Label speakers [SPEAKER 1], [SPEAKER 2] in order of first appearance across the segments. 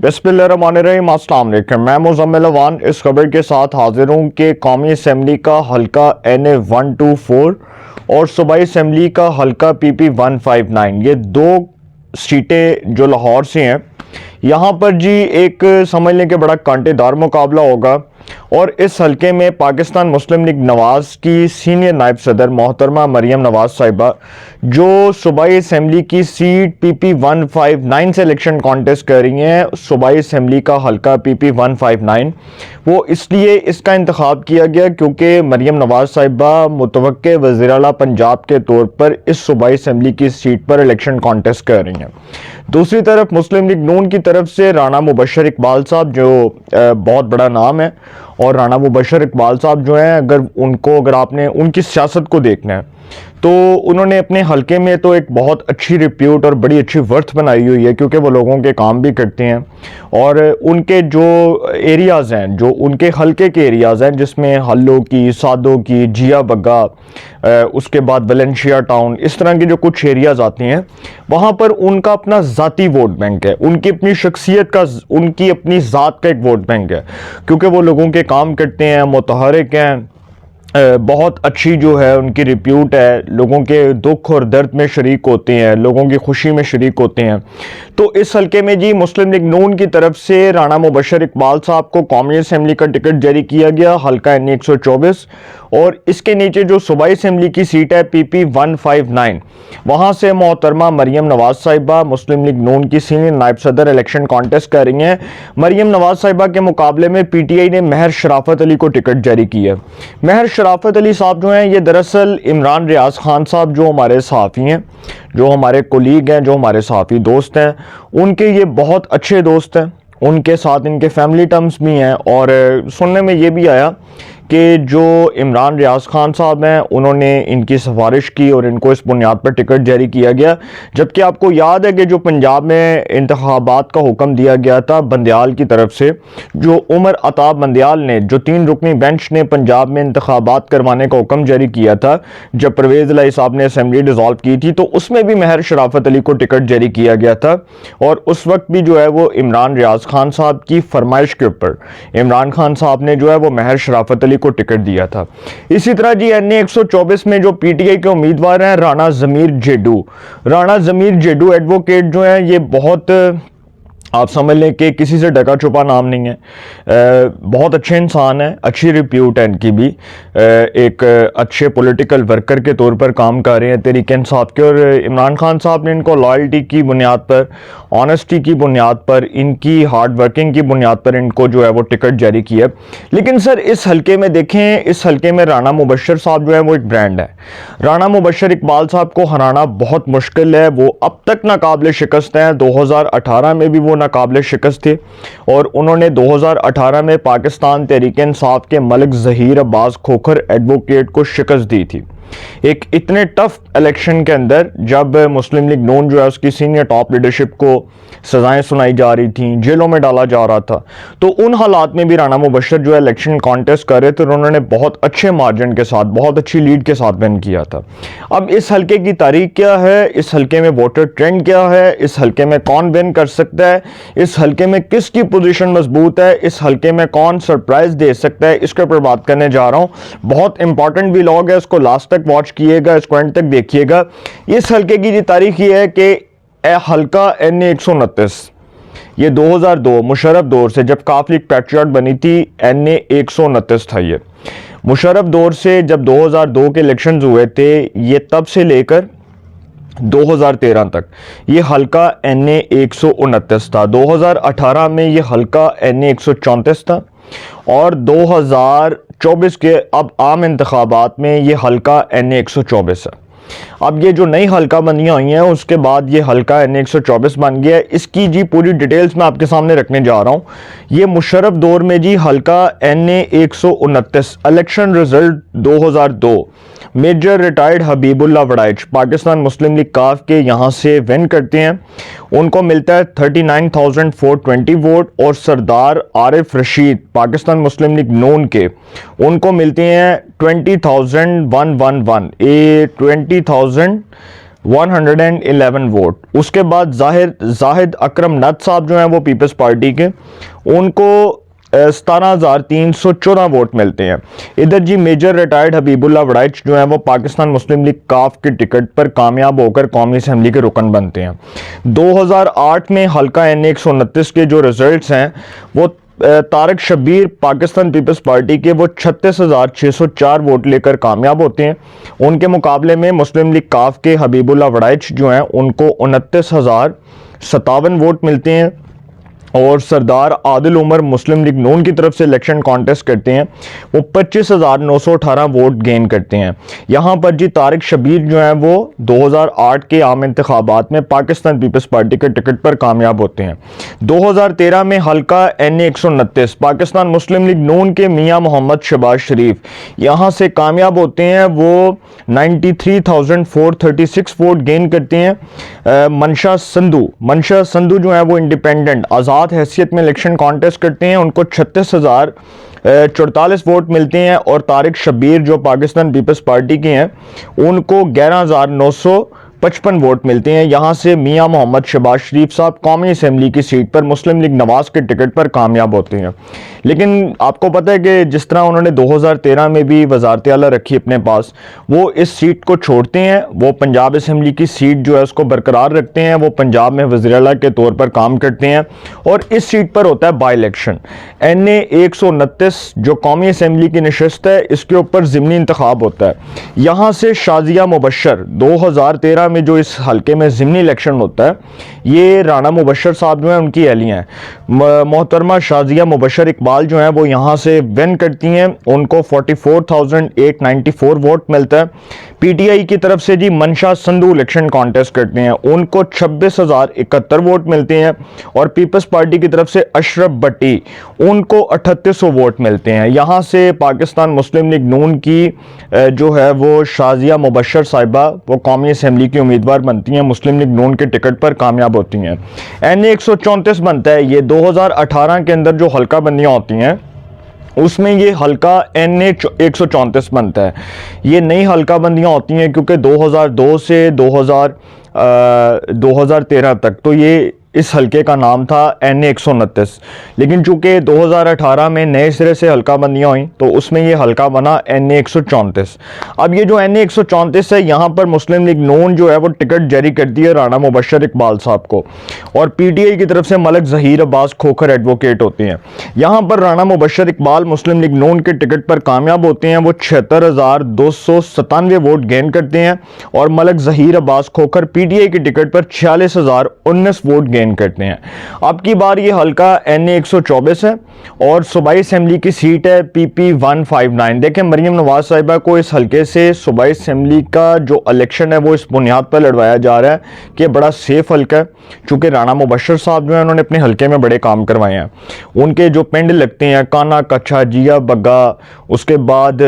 [SPEAKER 1] बिस्मिल्लाहिर्रहमानिर्रहीम। अस्सलाम वालेकुम। मैं मुज़म्मिल अवान इस खबर के साथ हाजिर हूँ कि कौमी असम्बली का हल्का NA 124 और सूबाई असम्बली का हल्का PP 159, ये दो सीटें जो लाहौर से हैं, यहाँ पर जी एक समझ लें कि बड़ा कांटेदार मुकाबला होगा। और इस हल्के में पाकिस्तान मुस्लिम लीग नवाज़ की सीनियर नायब सदर मोहतरमा मरियम नवाज़ साहिबा, जो सूबाई असम्बली की सीट PP 159 से इलेक्शन कॉन्टेस्ट कर रही हैं, सूबाई असम्बली का हल्का PP 159, वो इसलिए इसका इंतखाब किया गया क्योंकि मरियम नवाज़ साहिबा मुतवक्के वज़ीर आला पंजाब के तौर पर इस सूबाई असम्बली की सीट पर इलेक्शन कॉन्टेस्ट कर रही हैं। दूसरी तरफ मुस्लिम लीग नून की तरफ से राना मुबशर इकबाल साहब, जो बहुत बड़ा नाम है, और राना मुबशर इकबाल साहब जो हैं, अगर आपने उनकी सियासत को देखना है तो उन्होंने अपने हलके में तो एक बहुत अच्छी रिप्यूट और बड़ी अच्छी वर्थ बनाई हुई है, क्योंकि वो लोगों के काम भी करते हैं। और उनके जो एरियाज़ हैं, जो उनके हलके के एरियाज़ हैं, जिसमें हल्लो की, सादो की, जिया बग्गा, उसके बाद वलेंशिया टाउन, इस तरह के जो कुछ एरियाज़ आते हैं, वहाँ पर उनका अपना ज़ाती वोट बैंक है, उनकी अपनी शख्सियत का, उनकी अपनी ज़ात का एक वोट बैंक है, क्योंकि वो लोगों के काम करते हैं, मुतहरिक हैं, बहुत अच्छी जो है उनकी रिप्यूट है, लोगों के दुख और दर्द में शरीक होते हैं, लोगों की खुशी में शरीक होते हैं। तो इस हल्के में जी मुस्लिम लीग नून की तरफ से राना मुबशर इकबाल साहब को कौमी असम्बली का टिकट जारी किया गया, हल्का NA 124, और इसके नीचे जो सूबाई असम्बली की सीट है PP 159, वहाँ से मोहतरमा मरियम नवाज़ साहिबा मुस्लिम लीग नून की सीनियर नायब सदर इलेक्शन कॉन्टेस्ट कर रही हैं। मरियम नवाज़ साहिबा के मुकाबले में PTI ने महर शराफत अली को टिकट जारी किया। महर शराफत अली साहब जो हैं, ये दरअसल इमरान रियाज खान साहब, जो हमारे सहाफ़ी हैं, जो हमारे कोलीग हैं, जो हमारे सहाफ़ी दोस्त हैं, उनके ये बहुत अच्छे दोस्त हैं, उनके साथ इनके फैमिली टर्म्स भी हैं। और सुनने में ये भी आया कि जो इमरान रियाज खान साहब हैं, उन्होंने इनकी सिफारिश की और इनको इस बुनियाद पर टिकट जारी किया गया। जबकि आपको याद है कि जो पंजाब में इंतखाबात का हुक्म दिया गया था बंदियाल की तरफ से, जो उमर अताब बंदियाल ने, जो 3 रुकनी बेंच ने पंजाब में इंतखाबात करवाने का हुक्म जारी किया था जब परवेज़ इलाही साहब ने असम्बली डिज़ोल्व की थी, तो उसमें भी महर शराफत अली को टिकट जारी किया गया था। और उस वक्त भी जो है वो इमरान रियाज खान साहब की फरमाइश के ऊपर इमरान खान साहब ने जो है वो महर शराफत अली को टिकट दिया था। इसी तरह जी NA 124 में जो PTI के उम्मीदवार हैं, राना ज़मीर जेडू एडवोकेट जो हैं, ये बहुत, आप समझ लें कि किसी से ढका छुपा नाम नहीं है, बहुत अच्छे इंसान है, अच्छी रिप्यूट है इनकी भी, एक अच्छे पॉलिटिकल वर्कर के तौर पर काम कर रहे हैं तहरीक इंसाफ के। और इमरान खान साहब ने इनको लॉयल्टी की बुनियाद पर, ऑनेस्टी की बुनियाद पर, इनकी हार्ड वर्किंग की बुनियाद पर इनको जो है वो टिकट जारी किया। लेकिन सर इस हल्के में देखें, इस हल्के में राना मुबशर साहब जो है वो एक ब्रांड है। राना मुबशर इकबाल साहब को हराना बहुत मुश्किल है, वो अब तक नाकाबिल शिकस्त हैं। 2018 में भी वो नाकाबिल शिकस्त थे, और उन्होंने 2018 में पाकिस्तान तहरीक इंसाफ के मलिक ज़हीर अब्बास खोखर एडवोकेट को शिकस्त दी थी, एक इतने टफ इलेक्शन के अंदर, जब मुस्लिम लीग नून जो है उसकी सीनियर टॉप लीडरशिप को सजाएं सुनाई जा रही थी, जेलों में डाला जा रहा था। तो उन हालात में भी राना मुबशर जो है इलेक्शन कॉन्टेस्ट कर रहे थे, और उन्होंने बहुत अच्छे मार्जिन के साथ, बहुत अच्छी लीड के साथ विन किया था। अब इस हल्के की तारीख क्या है, इस हल्के में वोटर ट्रेंड क्या है, इस हल्के में कौन विन कर सकता है, इस हल्के में किसकी पोजीशन मजबूत है, इस हल्के में कौन सरप्राइज दे सकता है, इसके ऊपर बात करने जा रहा हूँ। बहुत इंपॉर्टेंट व्लॉग है, इसको लास्ट तक वॉच कीजिएगा, इसको एंड तक देखिएगा। इस हल्के की तारीख ये है कि हल्का NA 129, ये 2002 मुशर्रफ दौर से, जब काफ लीग पैट्रियट बनी थी, NA 129 था। ये मुशर्रफ दौर से जब 2002 के इलेक्शंस हुए थे, ये तब से लेकर 2013 तक ये हल्का NA 129 था। 2018 में ये हल्का NA 134 था, और 2024 के अब आम इंतखाबात में ये हल्का NA 124 है। अब ये जो नई हल्का बनियाँ हुई हैं, उसके बाद ये हल्का NA 124 बन गया है। इसकी जी पूरी डिटेल्स मैं आपके सामने रखने जा रहा हूँ। ये मुशर्रफ दौर में जी हल्का NA 129, election result 2002, major retired Habibullah Waraich Pakistan Muslim League काफ के यहाँ से विन करते हैं। उनको मिलता है 39,420 वोट, और सरदार आरिफ रशीद पाकिस्तान मुस्लिम लीग नून के, उनको मिलते हैं 20,111, 20,000 111 वोट। उसके बाद जाहिद अकरम नद साहब जो हैं वो पीपल्स पार्टी के, उनको 17,314 वोट मिलते हैं। इधर जी मेजर रिटायर्ड हबीबुल्लाह वड़ाइच जो है वो पाकिस्तान मुस्लिम लीग काफ के टिकट पर कामयाब होकर कौमी असम्बली के रुकन बनते हैं। 2008 में हल्का NA 129 के जो रिजल्ट्स हैं वो तारिक शब्बीर पाकिस्तान पीपल्स पार्टी के वो 36,604 वोट लेकर कामयाब होते हैं। उनके मुकाबले में मुस्लिम लीग काफ के हबीबुल्लाह वड़ाइच जो हैं उनको 29,057 वोट मिलते हैं। और सरदार आदिल उमर मुस्लिम लीग नून की तरफ से इलेक्शन कॉन्टेस्ट करते हैं, वो 25,918 वोट गेन करते हैं। यहाँ पर जी तारिक शब्बीर जो हैं वो 2008 के आम इंतखाबात में पाकिस्तान पीपल्स पार्टी के टिकट पर कामयाब होते हैं। 2013 में हल्का NA 129 पाकिस्तान मुस्लिम लीग नून के मियाँ मोहम्मद शहबाज शरीफ यहाँ से कामयाब होते हैं, वो 93,436 वोट गेन करते हैं। मंशा संधू जो है वो इंडिपेंडेंट आज़ाद हैसियत में इलेक्शन कॉन्टेस्ट करते हैं, उनको 36,044 वोट मिलते हैं। और तारिक शब्बीर जो पाकिस्तान पीपल्स पार्टी के हैं उनको 11,955 वोट मिलते हैं। यहाँ से मियाँ मोहम्मद शहबाज शरीफ साहब कौमी असम्बली की सीट पर मुस्लिम लीग नवाज के टिकट पर कामयाब होते हैं। लेकिन आपको पता है कि जिस तरह उन्होंने 2013 में भी वजारत आला रखी अपने पास, वो इस सीट को छोड़ते हैं, वो पंजाब असम्बली की सीट जो है उसको बरकरार रखते हैं, वो पंजाब में वज़ीर आला के तौर पर काम करते हैं। और इस सीट पर होता है बाई इलेक्शन। NA 129 जो कौमी असम्बली की नशस्त है, इसके ऊपर ज़िमनी इंतखाब होता है। यहाँ से शाजिया मुबशर 2013 में जो इस हल्के में ज़िमनी इलेक्शन होता है, ये राना मुबशर साहब जो हैं उनकी अहलियाँ हैं। मोहतरमा शाजिया मुबशर इकबाल जो हैं वो यहाँ से विन करती हैं, उनको 44,894 वोट मिलता है। PTI की तरफ से जी मंशा संधू इलेक्शन कॉन्टेस्ट करते हैं, उनको 26,071 वोट मिलते हैं। और पीपल्स पार्टी की तरफ से अशरफ भट्टी, उनको 3800 वोट मिलते हैं। यहाँ से पाकिस्तान मुस्लिम लीग नून की जो है वो शाजिया मुबशर साहिबा वो कौमी असम्बली की उम्मीदवार बनती हैं, मुस्लिम लीग नून के टिकट पर कामयाब होती हैं। NA 134 बनता है, ये 2018 के अंदर जो हल्का बंदियाँ होती हैं उसमें ये हल्का NA 134 बनता है। ये नई हल्का बंदियाँ होती हैं क्योंकि 2002 से 2013 तक तो ये इस हल्के का नाम था NA 129, लेकिन चूंकि 2018 में नए सिरे से हल्का बंदियाँ हुई तो उसमें ये हल्का बना NA 134। अब ये जो NA 134 है, यहाँ पर मुस्लिम लीग नून जो है वो टिकट जारी करती है राना मुबशर इकबाल साहब को, और PTI की तरफ से मलिक ज़हीर अब्बास खोखर एडवोकेट होते हैं। यहाँ पर राना मुबशर इकबाल मुस्लिम लीग नून के टिकट पर कामयाब होते हैं, वो 76,297 वोट गेन करते हैं। और मलिक ज़हीर अब्बास खोखर PTI के टिकट पर 46,019 वोट गेन करते हैं। अब की बार ये हल्का NA 124 है और सूबाई असेंबली की सीट है PP 159। देखें मरियम नवाज साहिबा को इस हल्के से सूबाई असेंबली का जो इलेक्शन है वो इस बुनियाद पर लड़वाया जा रहा है कि बड़ा सेफ हल्का है, चूँकि राना मुबशर साहब जो है उन्होंने अपने हल्के में बड़े काम करवाए हैं। उनके जो पिंड लगते हैं काना कच्छा जिया बग्गा, उसके बाद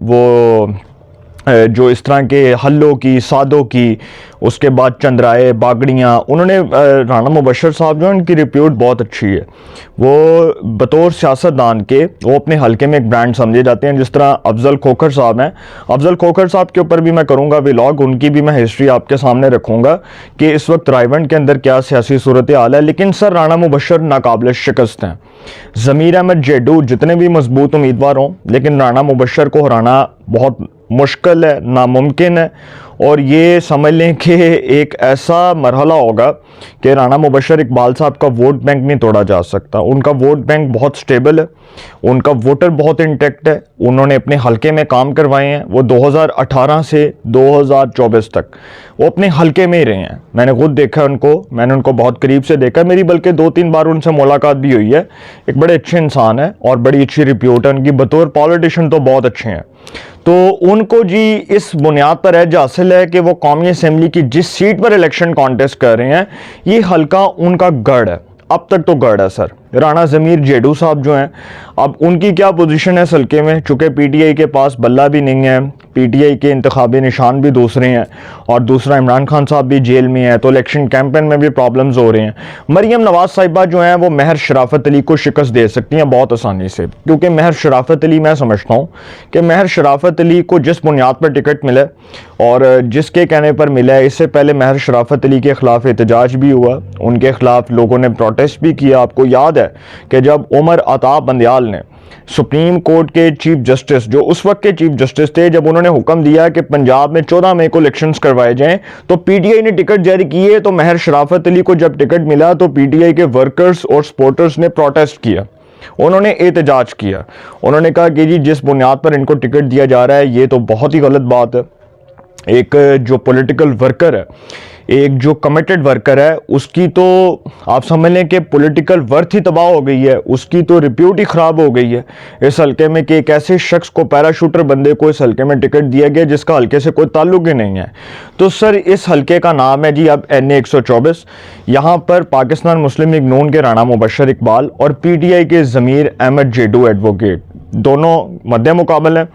[SPEAKER 1] वो जो इस तरह के हल्लों की सादों की, उसके बाद चंद्राए बागड़ियाँ, उन्होंने राना मुबशर साहब जो है उनकी रिप्यूट बहुत अच्छी है। वो बतौर सियासतदान के वो अपने हल्के में एक ब्रांड समझे जाते हैं। जिस तरह अफजल खोखर साहब हैं, अफजल खोखर साहब के ऊपर भी मैं करूँगा व्लॉग, उनकी भी मैं हिस्ट्री आपके सामने रखूँगा कि इस वक्त रायवंड के अंदर क्या सियासी सूरत हाल है। लेकिन सर राना मुबशर नाकाबिल शिकस्त हैं। ज़मीर अहमद जेडू जितने भी मजबूत उम्मीदवार हों, लेकिन राना मुबशर को हराना बहुत मुश्किल है, नामुमकिन है। और ये समझ लें कि एक ऐसा मरहला होगा कि राना मुबशर इकबाल साहब का वोट बैंक नहीं तोड़ा जा सकता। उनका वोट बैंक बहुत स्टेबल है, उनका वोटर बहुत इंटैक्ट है, उन्होंने अपने हलके में काम करवाए हैं। वो 2018 से 2024 तक वो अपने हलके में ही रहे हैं। मैंने खुद देखा उनको, मैंने उनको बहुत करीब से देखा, मेरी बल्कि 2-3 बार उनसे मुलाकात भी हुई है। एक बड़े अच्छे इंसान है और बड़ी अच्छी रिप्यूट है उनकी, बतौर पॉलिटिशियन तो बहुत अच्छे हैं। तो उनको जी इस बुनियाद पर एज हासिल है कि वो कौमी असम्बली की जिस सीट पर इलेक्शन कॉन्टेस्ट कर रहे हैं ये हल्का उनका गढ़ है, अब तक तो गढ़ है सर। राना ज़मीर जेडू साहब जो हैं, अब उनकी क्या पोजीशन है इस हल्के में, चूँकि PTI के पास बल्ला भी नहीं है, पीटीआई के इंतखाबी निशान भी दूसरे हैं और दूसरा इमरान खान साहब भी जेल में है, तो इलेक्शन कैंपेन में भी प्रॉब्लम्स हो रहे हैं। मरियम नवाज साहिबा जो हैं वो महर शराफत अली को शिकस्त दे सकती हैं बहुत आसानी से, क्योंकि महर शराफत अली, मैं समझता हूँ कि महर शराफत अली को जिस बुनियाद पर टिकट मिला और जिसके कहने पर मिला है, इससे पहले महर शराफत अली के ख़िलाफ़ एहतजाज भी हुआ, उनके ख़िलाफ़ लोगों ने प्रोटेस्ट भी किया। आपको याद है कि जब उमर अता बंदयाल ने सुप्रीम कोर्ट के चीफ जस्टिस, जो उस वक्त के चीफ जस्टिस थे, जब उन्होंने हुक्म दिया कि पंजाब में 14 मई को इलेक्शंस करवाए जाएं, तो पीटीआई ने टिकट जारी किए। तो महर शराफत अली को जब टिकट मिला तो पीटीआई के वर्कर्स और सपोर्टर्स ने प्रोटेस्ट किया, उन्होंने एहतजाज किया। उन्होंने कहा कि जी जिस बुनियाद पर इनको टिकट दिया जा रहा है ये तो बहुत ही गलत बात है। एक जो पॉलिटिकल वर्कर है, एक जो कमिटेड वर्कर है, उसकी तो आप समझ लें कि पॉलिटिकल वर्थ ही तबाह हो गई है, उसकी तो रिप्यूट ही ख़राब हो गई है इस हल्के में कि एक ऐसे शख्स को, पैराशूटर बंदे को इस हल्के में टिकट दिया गया जिसका हल्के से कोई ताल्लुक ही नहीं है। तो सर इस हल्के का नाम है जी अब NA 124। यहाँ पर पाकिस्तान मुस्लिम लीग नून के राणा मुबशर इकबाल और PTI के ज़मीर अहमद जेडू एडवोकेट दोनों मध्य मुकाबल हैं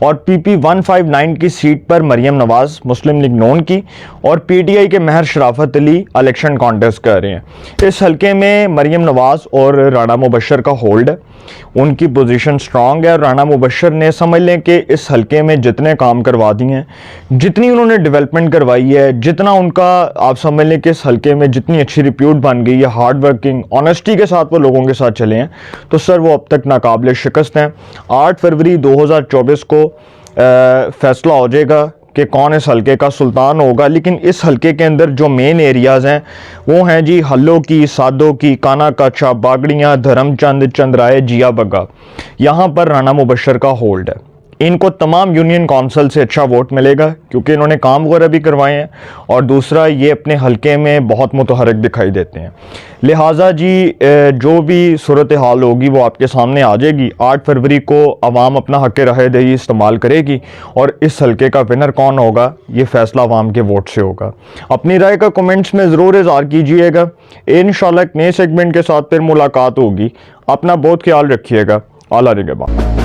[SPEAKER 1] और PP 159 की सीट पर मरियम नवाज मुस्लिम लीग नून की और PTI के महर शराफत अली इलेक्शन कॉन्टेस्ट कर रहे हैं। इस हल्के में मरियम नवाज और राणा मुबशर का होल्ड है, उनकी पोजीशन स्ट्रांग है और राणा मुबशर ने समझ लें कि इस हल्के में जितने काम करवा दिए हैं, जितनी उन्होंने डेवलपमेंट करवाई है, जितना उनका आप समझ लें कि इस हल्के में जितनी अच्छी रिप्यूट बन गई है, हार्ड वर्किंग ऑनेस्टी के साथ वो लोगों के साथ चले हैं, तो सर वो अब तक नाकाबिल शिकस्त हैं। 8 फरवरी 2024 को फैसला हो जाएगा कि कौन इस हल्के का सुल्तान होगा। लेकिन इस हल्के के अंदर जो मेन एरियाज़ हैं वो हैं जी हल्लों की, सादों की, काना काछा, बागड़ियाँ, धर्मचंद, चंद्राए, जिया बग्गा। यहाँ पर राणा मुबशर का होल्ड है। इनको तमाम यूनियन काउंसिल से अच्छा वोट मिलेगा क्योंकि इन्होंने काम वगैरह भी करवाए हैं और दूसरा ये अपने हल्के में बहुत मुतहरक दिखाई देते हैं। लिहाजा जी जो भी सूरत हाल होगी वो आपके सामने आ जाएगी। 8 फरवरी को आवाम अपना हक़ राय दही इस्तेमाल करेगी और इस हल्के का विनर कौन होगा ये फ़ैसला आवाम के वोट से होगा। अपनी राय का कमेंट्स में ज़रूर इज़हार कीजिएगा। इंशाल्लाह एक नए सेगमेंट के साथ फिर मुलाकात होगी। अपना बहुत ख्याल रखिएगा। आला निगहबान।